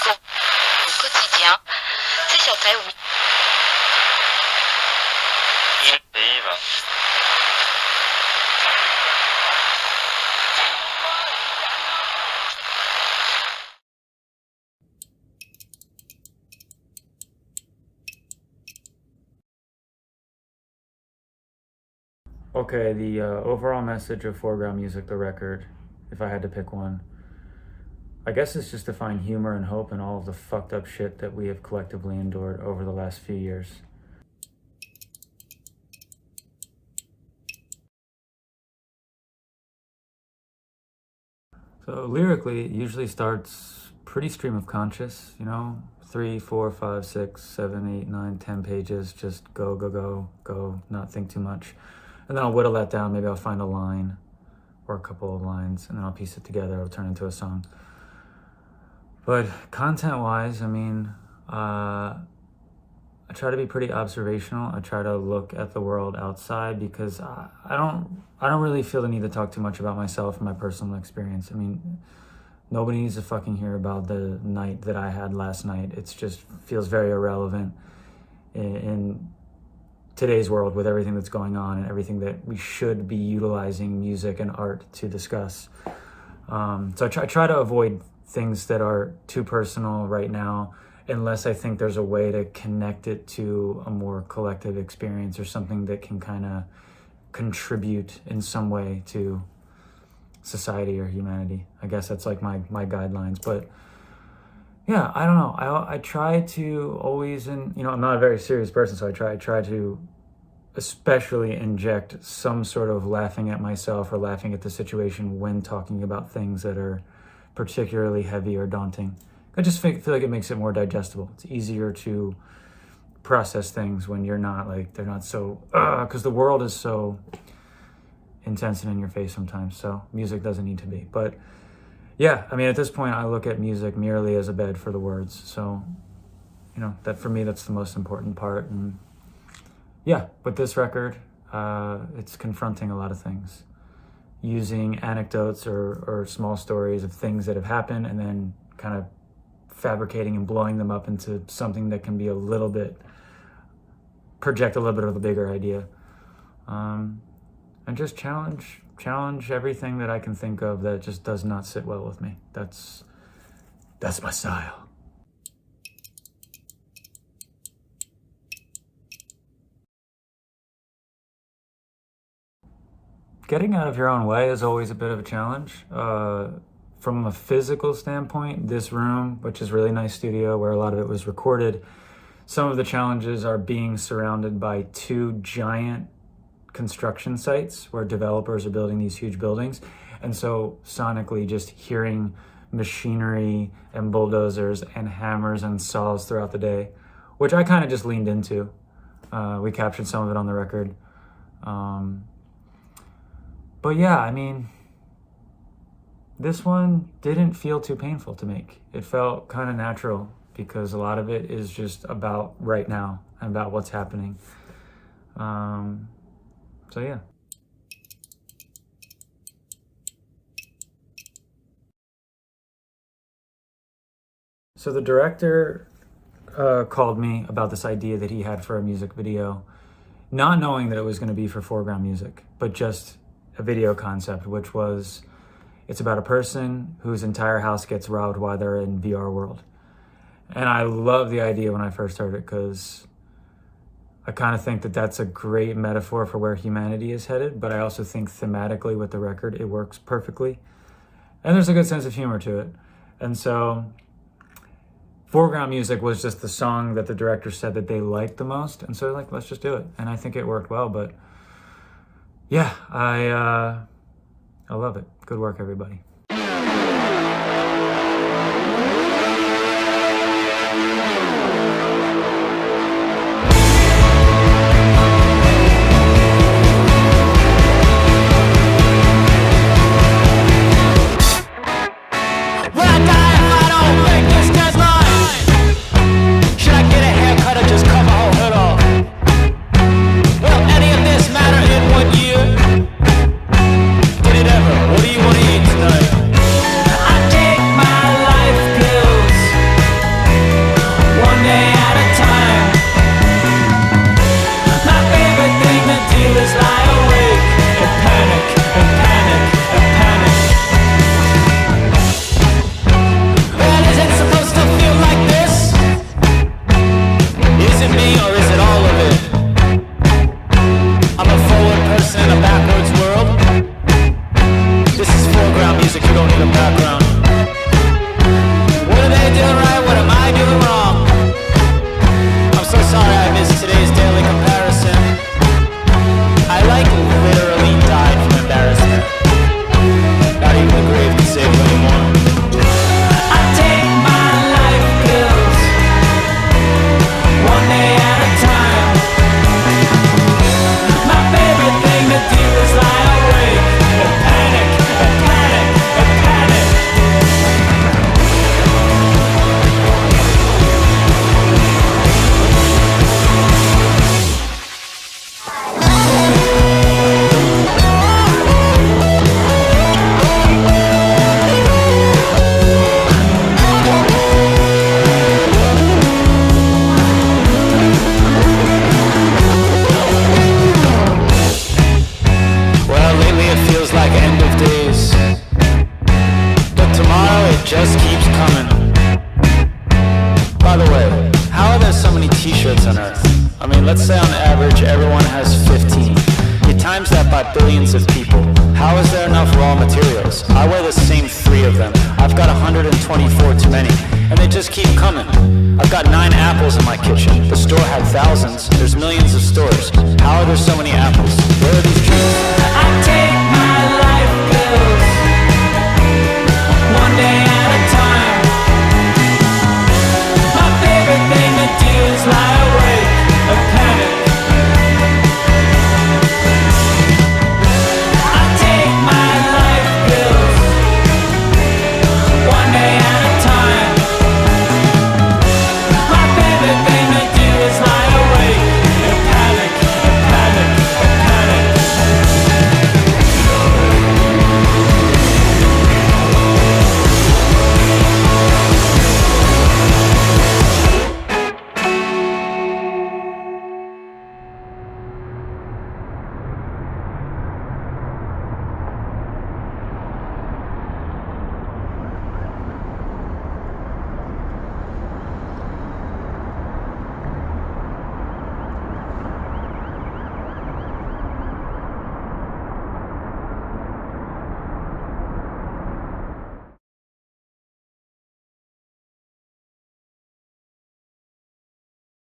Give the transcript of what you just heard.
au quotidien. C'est sur ta oui. Okay, the overall message of Foreground Music, the record, if I had to pick one, I guess it's just to find humor and hope in all of the fucked up shit that we have collectively endured over the last few years. So lyrically, it usually starts pretty stream of conscious, 3, 4, 5, 6, 7, 8, 9, 10 pages, just go, go, go, go, not think too much. And then I'll whittle that down. Maybe I'll find a line or a couple of lines, and then I'll piece it together. It'll turn into a song. But content-wise, I try to be pretty observational. I try to look at the world outside because I don't really feel the need to talk too much about myself and my personal experience. Nobody needs to fucking hear about the night that I had last night. It just feels very irrelevant in today's world with everything that's going on and everything that we should be utilizing music and art to discuss. So I try to avoid things that are too personal right now, unless I think there's a way to connect it to a more collective experience or something that can kind of contribute in some way to society or humanity. I guess that's like my guidelines. But yeah, I don't know. I try to always, and I'm not a very serious person, so I try to especially inject some sort of laughing at myself or laughing at the situation when talking about things that are particularly heavy or daunting. I just feel like it makes it more digestible. It's easier to process things when they're not so, because the world is so intense and in your face sometimes. So music doesn't need to be. But yeah, at this point, I look at music merely as a bed for the words. So, that for me, that's the most important part. And yeah, with this record, it's confronting a lot of things, using anecdotes or small stories of things that have happened and then kind of fabricating and blowing them up into something that can be project a little bit of a bigger idea. And just challenge everything that I can think of that just does not sit well with me. That's my style. Getting out of your own way is always a bit of a challenge. From a physical standpoint, this room, which is a really nice studio where a lot of it was recorded, some of the challenges are being surrounded by two giant construction sites where developers are building these huge buildings. And so sonically just hearing machinery and bulldozers and hammers and saws throughout the day, which I kind of just leaned into. We captured some of it on the record. But yeah, this one didn't feel too painful to make. It felt kind of natural because a lot of it is just about right now and about what's happening. So yeah. So the director called me about this idea that he had for a music video, not knowing that it was going to be for Foreground Music, but just a video concept, which was, it's about a person whose entire house gets robbed while they're in VR world. And I love the idea when I first heard it because I kind of think that that's a great metaphor for where humanity is headed, but I also think thematically with the record, it works perfectly. And there's a good sense of humor to it. And so Foreground Music was just the song that the director said that they liked the most. And so let's just do it. And I think it worked well, but yeah, I love it. Good work, everybody. Did it ever? What do you want to eat tonight? shit, you don't need a background. What are they doing right? What am I doing wrong? I'm so sorry I missed today's daily comparison. I like literally died from embarrassment. Not even the grave can save you anymore. I take my life pills one day at a time. My favorite thing to do is lie awake and panic, and panic, and panic. Well, lately it feels like end of days, but tomorrow it just keeps coming. By the way, how are there so many t-shirts on Earth? I mean, let's say on average everyone has 15. You times that by billions of people. How is there enough raw materials? I wear the same 3 of them. I've got 124 too many, and they just keep coming. I've got 9 apples in my kitchen. The store had thousands. There's millions of stores. How are there so many apples? Where are these trees?